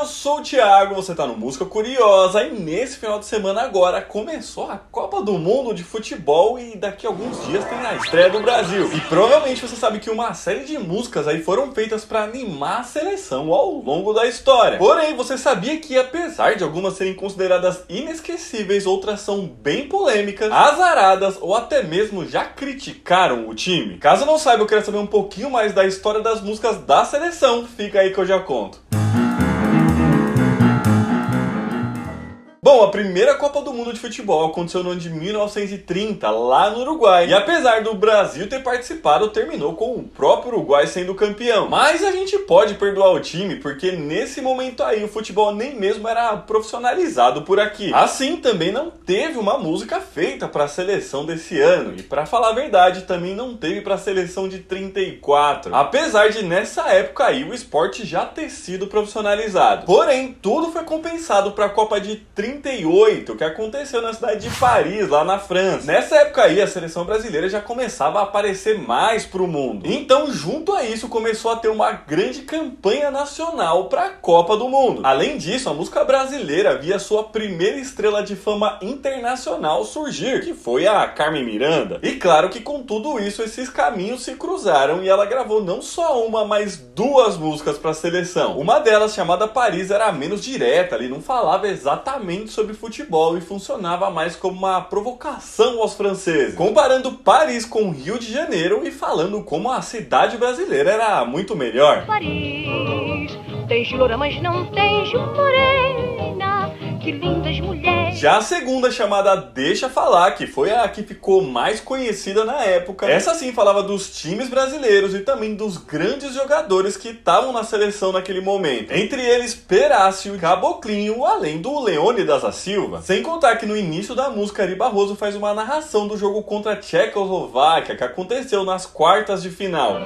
eu sou o Thiago, você tá no Música Curiosa e nesse final de semana agora começou a Copa do Mundo de Futebol e daqui a alguns dias tem a estreia do Brasil. E provavelmente você sabe que uma série de músicas aí foram feitas para animar a seleção ao longo da história. Porém, você sabia que apesar de algumas serem consideradas inesquecíveis, outras são bem polêmicas, azaradas ou até mesmo já criticaram o time? Caso não saiba, eu quero saber um pouquinho mais da história das músicas da seleção, fica aí que eu já conto. Bom, a primeira Copa do Mundo de Futebol aconteceu no ano de 1930, lá no Uruguai. E apesar do Brasil ter participado, terminou com o próprio Uruguai sendo campeão. Mas a gente pode perdoar o time, porque nesse momento aí o futebol nem mesmo era profissionalizado por aqui. Assim, também não teve uma música feita para a seleção desse ano. E para falar a verdade, também não teve para a seleção de 34. Apesar de nessa época aí o esporte já ter sido profissionalizado. Porém, tudo foi compensado para a Copa de 38, que aconteceu na cidade de Paris, lá na França. Nessa época aí, a seleção brasileira já começava a aparecer mais pro mundo. Então, junto a isso, começou a ter uma grande campanha nacional para a Copa do Mundo. Além disso, a música brasileira via sua primeira estrela de fama internacional surgir, que foi a Carmen Miranda. E claro que com tudo isso, esses caminhos se cruzaram e ela gravou não só uma, mas duas músicas para a seleção. Uma delas, chamada Paris, era menos direta, ali não falava exatamente sobre futebol e funcionava mais como uma provocação aos franceses, comparando Paris com Rio de Janeiro e falando como a cidade brasileira era muito melhor. Paris tem loura, mas não tem morena, que lindas mulheres. Já a segunda, chamada Deixa Falar, que foi a que ficou mais conhecida na época, essa sim falava dos times brasileiros e também dos grandes jogadores que estavam na seleção naquele momento. Entre eles, Perácio, Caboclinho, além do Leônidas da Silva. Sem contar que no início da música, Ari Barroso faz uma narração do jogo contra a Tchecoslováquia, que aconteceu nas quartas de final.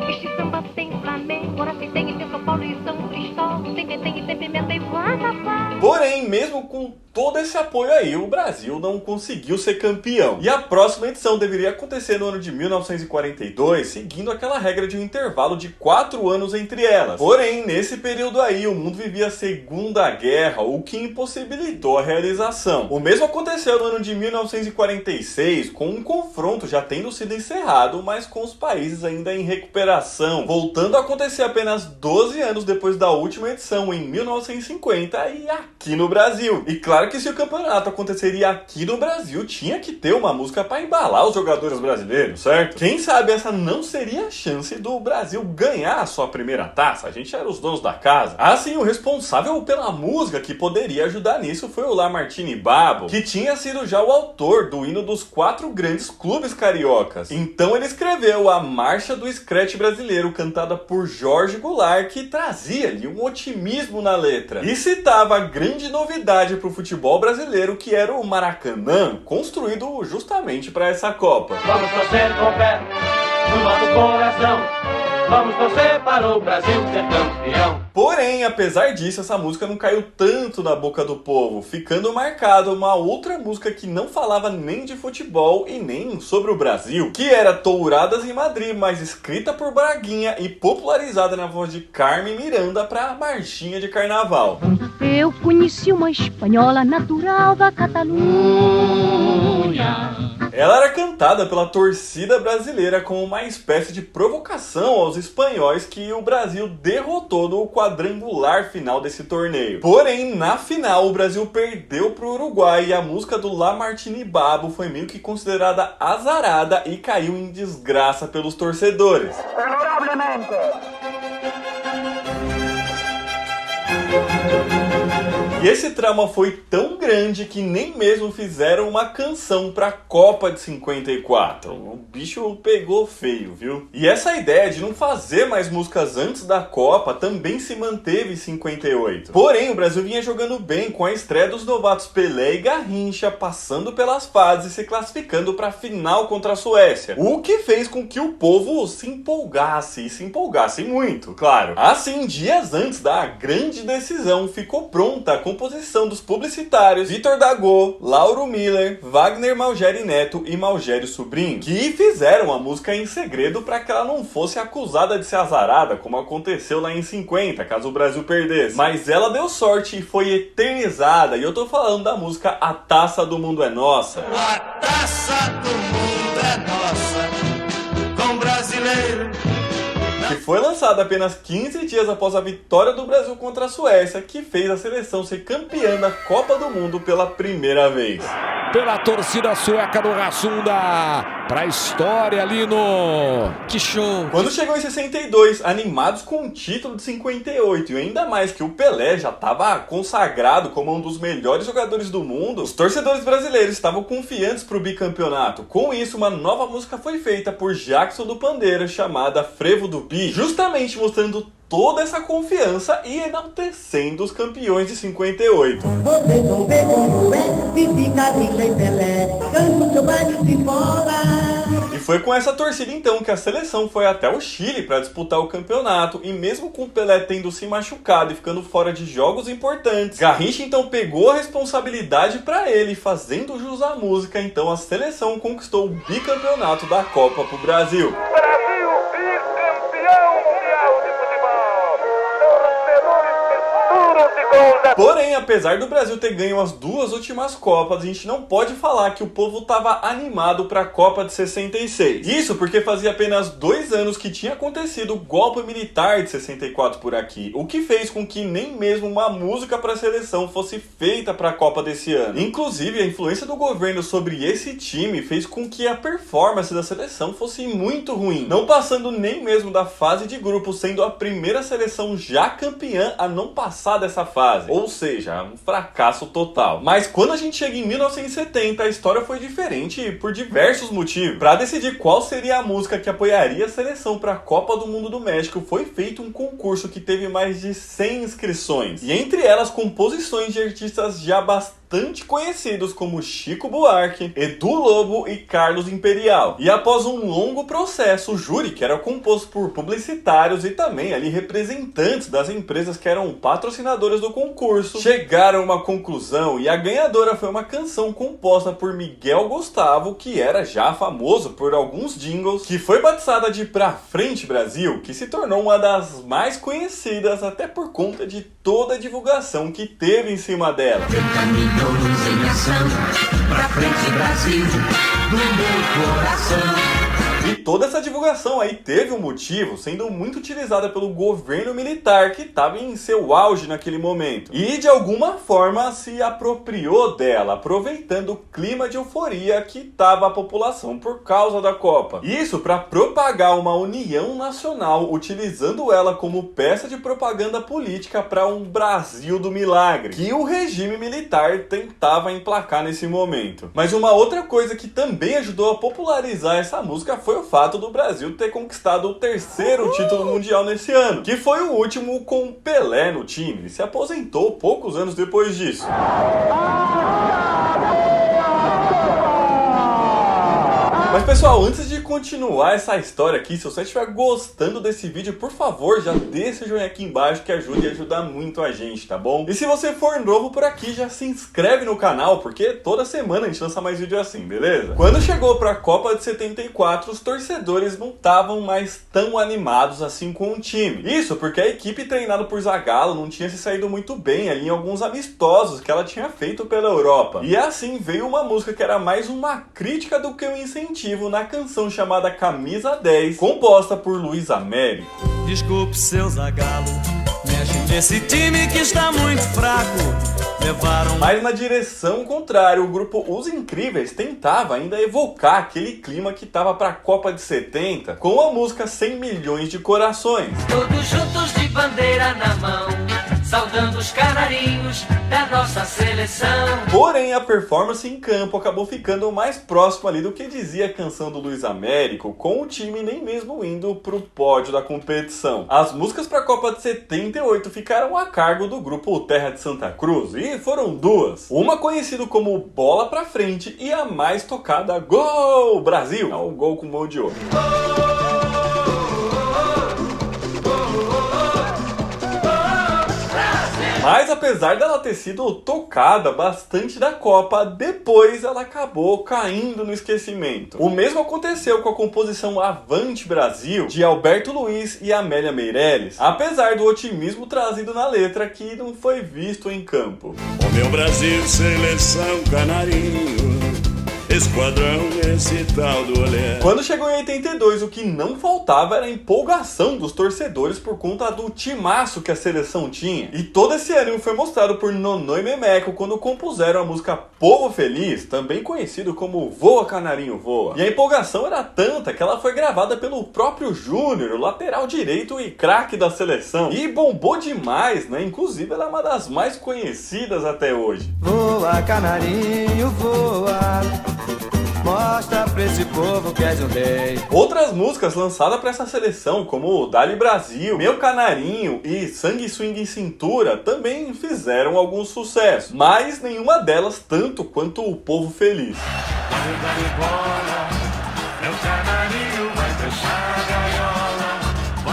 Este samba tem Flamengo, ora se tem São Paulo e São Cristóvão, tem pimenta e vatapá. Porém, mesmo com todo esse apoio aí, o Brasil não conseguiu ser campeão. E a próxima edição deveria acontecer no ano de 1942, seguindo aquela regra de um intervalo de 4 anos entre elas. Porém, nesse período aí, o mundo vivia a Segunda Guerra, o que impossibilitou a realização. O mesmo aconteceu no ano de 1946, com um confronto já tendo sido encerrado, mas com os países ainda em recuperação, voltando a acontecer apenas 12 anos depois da última edição, em 1950, e aqui no Brasil. E claro que se o campeonato aconteceria aqui no Brasil, tinha que ter uma música para embalar os jogadores brasileiros, certo? Quem sabe essa não seria a chance do Brasil ganhar a sua primeira taça? A gente era os donos da casa. Assim, o responsável pela música que poderia ajudar nisso foi o Lamartine Babo, que tinha sido já o autor do hino dos 4 grandes clubes cariocas. Então ele escreveu a Marcha do Scratch Brasileiro, cantada por Jorge Goulart, que trazia ali um otimismo na letra. E citava a grande novidade para o futebol brasileiro, que era o Maracanã, construído justamente para essa Copa. Vamos torcer com fé no nosso coração, vamos torcer para o Brasil ser campeão. Porém, apesar disso, essa música não caiu tanto na boca do povo, ficando marcada uma outra música que não falava nem de futebol e nem sobre o Brasil, que era Touradas em Madrid, mas escrita por Braguinha e popularizada na voz de Carmen Miranda para a marchinha de carnaval. Eu conheci uma espanhola natural da Catalunha. Ela era cantada pela torcida brasileira como uma espécie de provocação aos espanhóis que o Brasil derrotou no quadrangular final desse torneio. Porém, na final, o Brasil perdeu para o Uruguai e a música do Lamartine Babo foi meio que considerada azarada e caiu em desgraça pelos torcedores. Honorablemente. E esse trauma foi tão grande que nem mesmo fizeram uma canção pra Copa de 54. O bicho pegou feio, viu? E essa ideia de não fazer mais músicas antes da Copa também se manteve em 58. Porém, o Brasil vinha jogando bem com a estreia dos novatos Pelé e Garrincha, passando pelas fases e se classificando pra final contra a Suécia. O que fez com que o povo se empolgasse, e se empolgasse muito, claro. Assim, dias antes da grande decisão, ficou pronta a composição dos publicitários Vitor Dagô, Lauro Miller, Wagner Malgeri Neto e Malgeri Sobrinho, que fizeram a música em segredo para que ela não fosse acusada de ser azarada, como aconteceu lá em 50, caso o Brasil perdesse. Mas ela deu sorte e foi eternizada, e eu tô falando da música A Taça do Mundo é Nossa. A taça do mundo é nossa, com brasileiro. Que foi lançada apenas 15 dias após a vitória do Brasil contra a Suécia, que fez a seleção ser campeã da Copa do Mundo pela primeira vez. Pela torcida sueca do Rassunda, pra história ali no... Que show! Quando chegou em 62, animados com o título de 58, e ainda mais que o Pelé já estava consagrado como um dos melhores jogadores do mundo, os torcedores brasileiros estavam confiantes para o bicampeonato. Com isso, uma nova música foi feita por Jackson do Pandeiro, chamada Frevo do Bi, justamente mostrando toda essa confiança e enaltecendo os campeões de 58. Vocês vão ver como é, fica sem Pelé, canta o seu baile de bola. E foi com essa torcida então que a seleção foi até o Chile para disputar o campeonato, e mesmo com o Pelé tendo se machucado e ficando fora de jogos importantes, Garrincha então pegou a responsabilidade para ele, fazendo jus à música. Então a seleção conquistou o bicampeonato da Copa pro Brasil. Brasil, bicampeão mundial de futebol. Torcedores futuros de gols. Porém, apesar do Brasil ter ganho as duas últimas Copas, a gente não pode falar que o povo estava animado para a Copa de 66. Isso porque fazia apenas 2 anos que tinha acontecido o golpe militar de 64 por aqui, o que fez com que nem mesmo uma música para a seleção fosse feita para a Copa desse ano. Inclusive, a influência do governo sobre esse time fez com que a performance da seleção fosse muito ruim, não passando nem mesmo da fase de grupo, sendo a primeira seleção já campeã a não passar dessa fase. Ou seja, um fracasso total. Mas quando a gente chega em 1970, a história foi diferente por diversos motivos. Para decidir qual seria a música que apoiaria a seleção para a Copa do Mundo do México, foi feito um concurso que teve mais de 100 inscrições. E entre elas, composições de artistas já bastante conhecidos como Chico Buarque, Edu Lobo e Carlos Imperial. E após um longo processo, o júri, que era composto por publicitários e também ali representantes das empresas que eram patrocinadoras do concurso, chegaram a uma conclusão, e a ganhadora foi uma canção composta por Miguel Gustavo, que era já famoso por alguns jingles, que foi batizada de Pra Frente Brasil, que se tornou uma das mais conhecidas até por conta de toda a divulgação que teve em cima dela. Em ação, pra frente Brasil, do meu coração. E toda essa divulgação aí teve um motivo, sendo muito utilizada pelo governo militar, que estava em seu auge naquele momento, e de alguma forma se apropriou dela, aproveitando o clima de euforia que estava a população por causa da Copa. Isso para propagar uma união nacional, utilizando ela como peça de propaganda política para um Brasil do milagre, que o regime militar tentava emplacar nesse momento. Mas uma outra coisa que também ajudou a popularizar essa música foi o fato do Brasil ter conquistado o 3º título mundial nesse ano, que foi o último com Pelé no time. Ele se aposentou poucos anos depois disso. Mas pessoal, antes de continuar essa história aqui, se você estiver gostando desse vídeo, por favor, já deixa o joinha aqui embaixo que ajuda e ajuda muito a gente, tá bom? E se você for novo por aqui, já se inscreve no canal, porque toda semana a gente lança mais vídeo assim, beleza? Quando chegou pra Copa de 74, os torcedores não estavam mais tão animados assim com o time. Isso porque a equipe treinada por Zagallo não tinha se saído muito bem ali em alguns amistosos que ela tinha feito pela Europa. E assim veio uma música que era mais uma crítica do que um incentivo na canção chamada Camisa 10, composta por Luiz Américo. Desculpe, seu Zagallo, mexe nesse time que está muito fraco. Levaram... Mas na direção contrária, o grupo Os Incríveis tentava ainda evocar aquele clima que tava pra Copa de 70 com a música 100 Milhões de Corações. Todos juntos de bandeira na mão, saudando os canarinhos da nossa seleção. Porém, a performance em campo acabou ficando mais próximo ali do que dizia a canção do Luiz Américo, com o time nem mesmo indo pro pódio da competição. As músicas para a Copa de 78 ficaram a cargo do grupo Terra de Santa Cruz, e foram duas. Uma conhecida como Bola Pra Frente e a mais tocada, Gol Brasil! É um gol com mão de ouro. Brasil! Mas apesar dela ter sido tocada bastante da Copa, depois ela acabou caindo no esquecimento. O mesmo aconteceu com a composição Avante Brasil, de Alberto Luiz e Amélia Meirelles, apesar do otimismo trazido na letra que não foi visto em campo. O meu Brasil, seleção canarinho, esquadrão esse tal do olé. Quando chegou em 82, o que não faltava era a empolgação dos torcedores por conta do timaço que a seleção tinha. E todo esse ânimo foi mostrado por Nonô e Memeco quando compuseram a música Povo Feliz, também conhecido como Voa Canarinho Voa. E a empolgação era tanta que ela foi gravada pelo próprio Júnior, o lateral direito e craque da seleção. E bombou demais, né? Inclusive ela é uma das mais conhecidas até hoje. Voa, canarinho, voa. Mostra pra esse povo que és um rei. Outras músicas lançadas para essa seleção, como Dali Brasil, Meu Canarinho e Sangue Swing em Cintura, também fizeram algum sucesso, mas nenhuma delas tanto quanto o Povo Feliz.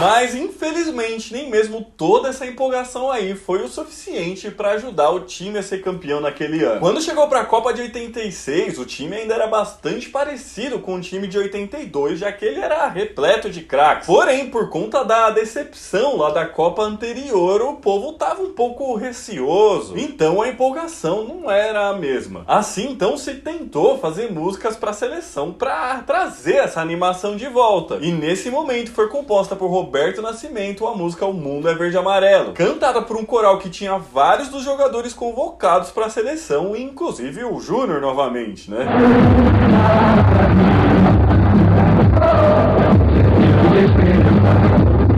Mas infelizmente nem mesmo toda essa empolgação aí foi o suficiente para ajudar o time a ser campeão naquele ano. Quando chegou para a Copa de 86, o time ainda era bastante parecido com o time de 82, já que ele era repleto de craques. Porém, por conta da decepção lá da Copa anterior, o povo tava um pouco receoso, então a empolgação não era a mesma. Assim, então se tentou fazer músicas para a seleção para trazer essa animação de volta. E nesse momento foi composta por Roberto Nascimento a música O Mundo é Verde e Amarelo, cantada por um coral que tinha vários dos jogadores convocados para a seleção, inclusive o Júnior novamente, né?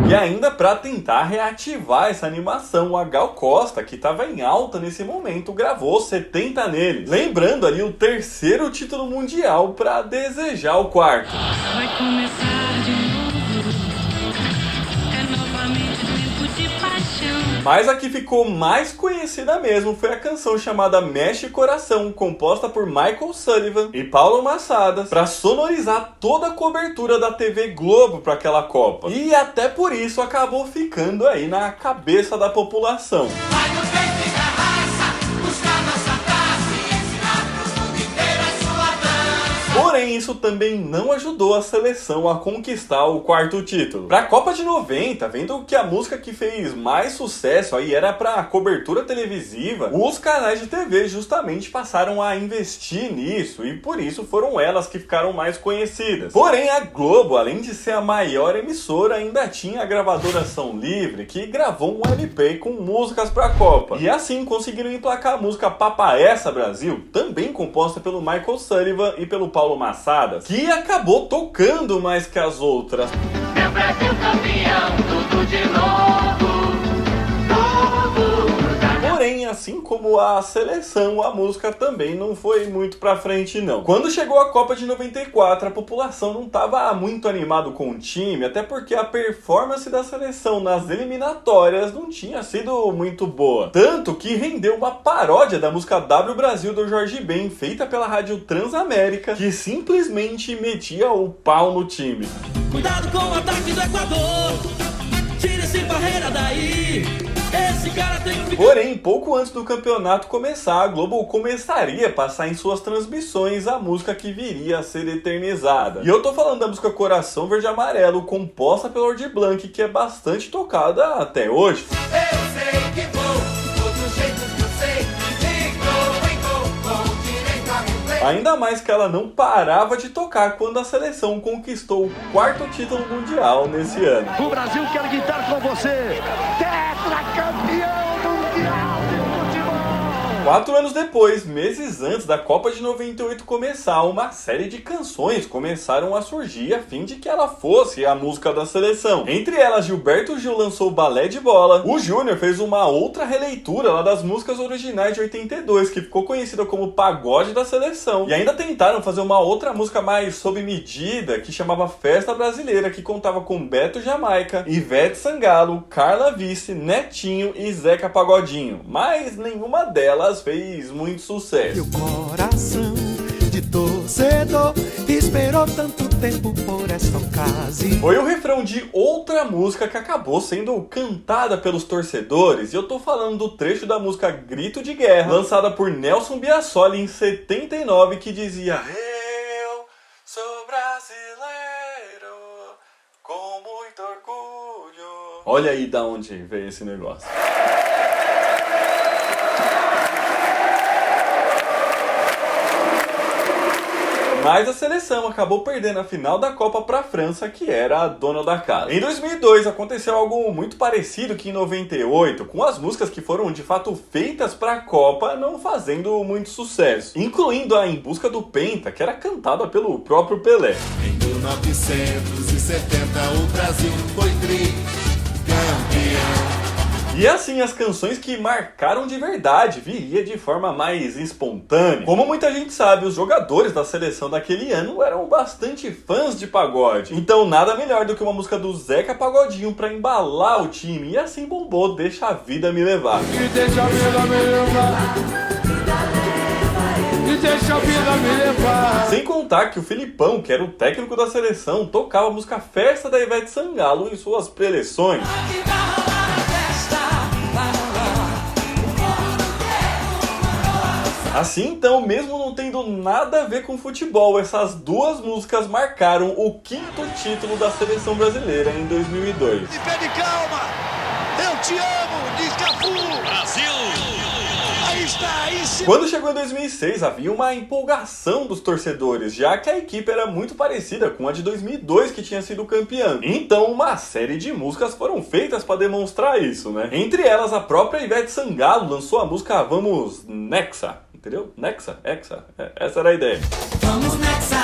E ainda para tentar reativar essa animação, a Gal Costa, que estava em alta nesse momento, gravou 70 neles, lembrando ali o terceiro título mundial para desejar o quarto. Vai começar de novo, é novamente tempo de paixão. Mas a que ficou mais conhecida mesmo foi a canção chamada Mexe Coração, composta por Michael Sullivan e Paulo Massadas, para sonorizar toda a cobertura da TV Globo para aquela Copa. E até por isso acabou ficando aí na cabeça da população. Vai no peito da raça, buscar nossa taça e ensinar pro mundo inteiro a sua dança. Porém, isso também não ajudou a seleção a conquistar o quarto título. Pra Copa de 90, vendo que a música que fez mais sucesso aí era pra cobertura televisiva, os canais de TV justamente passaram a investir nisso e por isso foram elas que ficaram mais conhecidas. Porém, a Globo, além de ser a maior emissora, ainda tinha a gravadora Som Livre, que gravou um LP com músicas pra Copa. E assim conseguiram emplacar a música Papaessa Brasil, também composta pelo Michael Sullivan e pelo Paulo Massadas, que acabou tocando mais que as outras. Meu Brasil campeão, tudo de novo, tudo. Porém, assim como a seleção, a música também não foi muito pra frente não. Quando chegou a Copa de 94, a população não estava muito animado com o time, até porque a performance da seleção nas eliminatórias não tinha sido muito boa. Tanto que rendeu uma paródia da música W Brasil do Jorge Ben, feita pela rádio Transamérica, que simplesmente metia o pau no time. Cuidado com o ataque do Equador, tira esse barreira daí. Esse cara tem que... Porém, pouco antes do campeonato começar, a Globo começaria a passar em suas transmissões a música que viria a ser eternizada. E eu tô falando da música Coração Verde e Amarelo, composta pelo Aldir Blanc, que é bastante tocada até hoje. Eu sei que vou do jeito que eu sei, de gol em gol, com direito a replay. Ainda mais que ela não parava de tocar quando a seleção conquistou o quarto título mundial nesse ano. O Brasil quer gritar com você, tetracampeão mundial de futebol! 4 anos depois, meses antes da Copa de 98 começar, uma série de canções começaram a surgir a fim de que ela fosse a música da seleção. Entre elas, Gilberto Gil lançou Balé de Bola, o Júnior fez uma outra releitura lá das músicas originais de 82, que ficou conhecida como Pagode da Seleção, e ainda tentaram fazer uma outra música mais sob medida, que chamava Festa Brasileira, que contava com Beto Jamaica, Ivete Sangalo, Carla Vice, Netinho e Zeca Pagodinho, mas nenhuma delas fez muito sucesso. Meu coração de torcedor esperou tanto tempo por esta ocasião. Foi o refrão de outra música que acabou sendo cantada pelos torcedores, e eu tô falando do trecho da música Grito de Guerra, lançada por Nelson Biasoli em 79, que dizia: eu sou brasileiro com muito orgulho. Olha aí da onde veio esse negócio. Mas a seleção acabou perdendo a final da Copa para a França, que era a dona da casa. Em 2002 aconteceu algo muito parecido que em 98, com as músicas que foram de fato feitas para a Copa não fazendo muito sucesso, incluindo a Em Busca do Penta, que era cantada pelo próprio Pelé. Em 1970 o Brasil foi tricampeão. E assim, as canções que marcaram de verdade viria de forma mais espontânea. Como muita gente sabe, os jogadores da seleção daquele ano eram bastante fãs de pagode. Então nada melhor do que uma música do Zeca Pagodinho pra embalar o time. E assim bombou Deixa a Vida Me Levar. E deixa a vida me levar. E deixa a vida me levar. Sem contar que o Filipão, que era o técnico da seleção, tocava a música Festa da Ivete Sangalo em suas preleções. Assim então, mesmo não tendo nada a ver com futebol, essas duas músicas marcaram o 5º título da seleção brasileira em 2002. E pede calma, eu te amo, diz Cafu. Brasil! Aí está, aí sim. Quando chegou em 2006, havia uma empolgação dos torcedores, já que a equipe era muito parecida com a de 2002, que tinha sido campeã. Então uma série de músicas foram feitas para demonstrar isso, né? Entre elas, a própria Ivete Sangalo lançou a música Vamos Nexa. Entendeu? Nexa, Hexa. Essa era a ideia. Vamos Nexa,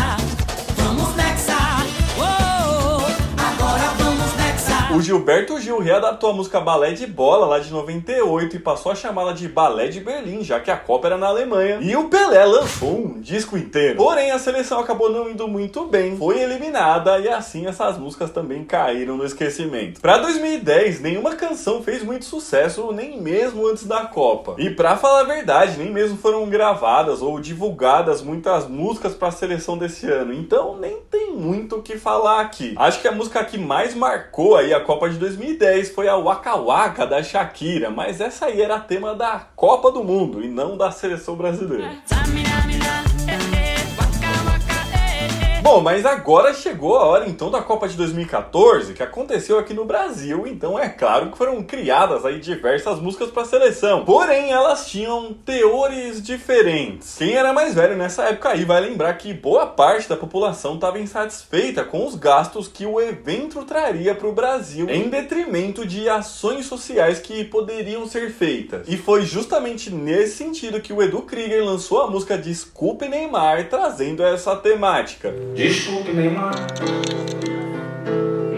oh, agora vamos Nexa. O Gilberto Gil readaptou a música Balé de Bola lá de 98 e passou a chamá-la de Balé de Berlim, já que a Copa era na Alemanha. E o Pelé lançou um disco inteiro. Porém, a seleção acabou não indo muito bem, foi eliminada e assim essas músicas também caíram no esquecimento. Pra 2010, nenhuma canção fez muito sucesso, nem mesmo antes da Copa. E pra falar a verdade, nem mesmo foram gravadas ou divulgadas muitas músicas pra seleção desse ano. Então, nem tem muito o que falar aqui. Acho que a música que mais marcou aí a Copa de 2010 foi a Waka Waka da Shakira, mas essa aí era tema da Copa do Mundo e não da seleção brasileira. Bom, mas agora chegou a hora então da Copa de 2014, que aconteceu aqui no Brasil, então é claro que foram criadas aí diversas músicas para a seleção. Porém, elas tinham teores diferentes. Quem era mais velho nessa época aí vai lembrar que boa parte da população estava insatisfeita com os gastos que o evento traria para o Brasil, em detrimento de ações sociais que poderiam ser feitas. E foi justamente nesse sentido que o Edu Krieger lançou a música Desculpe Neymar, trazendo essa temática. Desculpe, Neymar,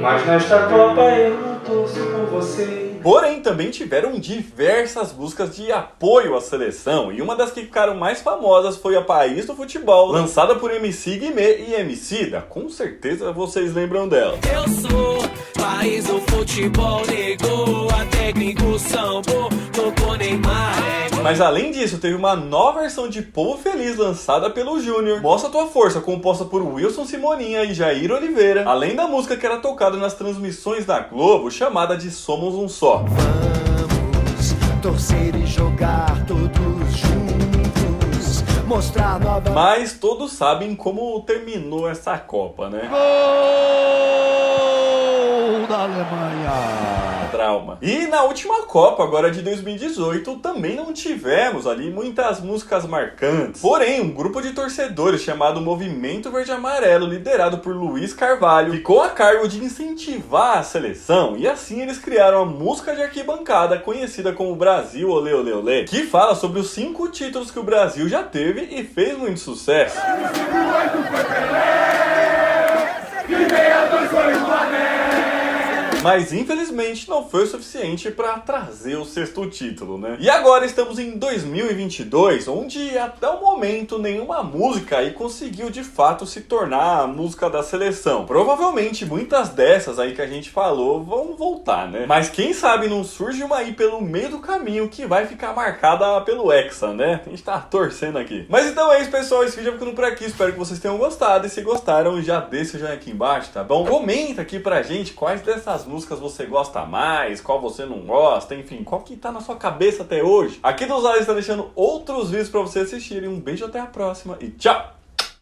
mas nesta Copa eu não torço por você. Porém, também tiveram diversas músicas de apoio à seleção, e uma das que ficaram mais famosas foi a País do Futebol, lançada por MC Guimê e Emicida. Com certeza vocês lembram dela. Eu sou País do Futebol, negou a técnico sambo, tocou Neymar. Mas além disso, teve uma nova versão de Povo Feliz lançada pelo Júnior, Mostra Tua Força, composta por Wilson Simoninha e Jair Oliveira, além da música que era tocada nas transmissões da Globo, chamada de Somos Um Só. Vamos torcer e jogar todos juntos, mostrar nova... Mas todos sabem como terminou essa Copa, né? Gol da Alemanha. Trauma. E na última Copa, agora de 2018, também não tivemos ali muitas músicas marcantes. Porém, um grupo de torcedores chamado Movimento Verde Amarelo, liderado por Luiz Carvalho, ficou a cargo de incentivar a seleção, e assim eles criaram a música de arquibancada conhecida como Brasil Olê Olê Olê, que fala sobre os 5 títulos que o Brasil já teve e fez muito sucesso. Mas infelizmente não foi o suficiente para trazer o 6º título, né? E agora estamos em 2022, onde até o momento nenhuma música aí conseguiu de fato se tornar a música da seleção. Provavelmente muitas dessas aí que a gente falou vão voltar, né? Mas quem sabe não surge uma aí pelo meio do caminho que vai ficar marcada pelo Hexa, né? A gente tá torcendo aqui. Mas então é isso, pessoal. Esse vídeo vai ficando por aqui. Espero que vocês tenham gostado. E se gostaram, já deixa o joinha aqui embaixo, tá bom? Comenta aqui pra gente quais dessas músicas você gosta mais, qual você não gosta, enfim, qual que tá na sua cabeça até hoje. Aqui do Zales está deixando outros vídeos pra você assistirem. Um beijo, até a próxima e tchau!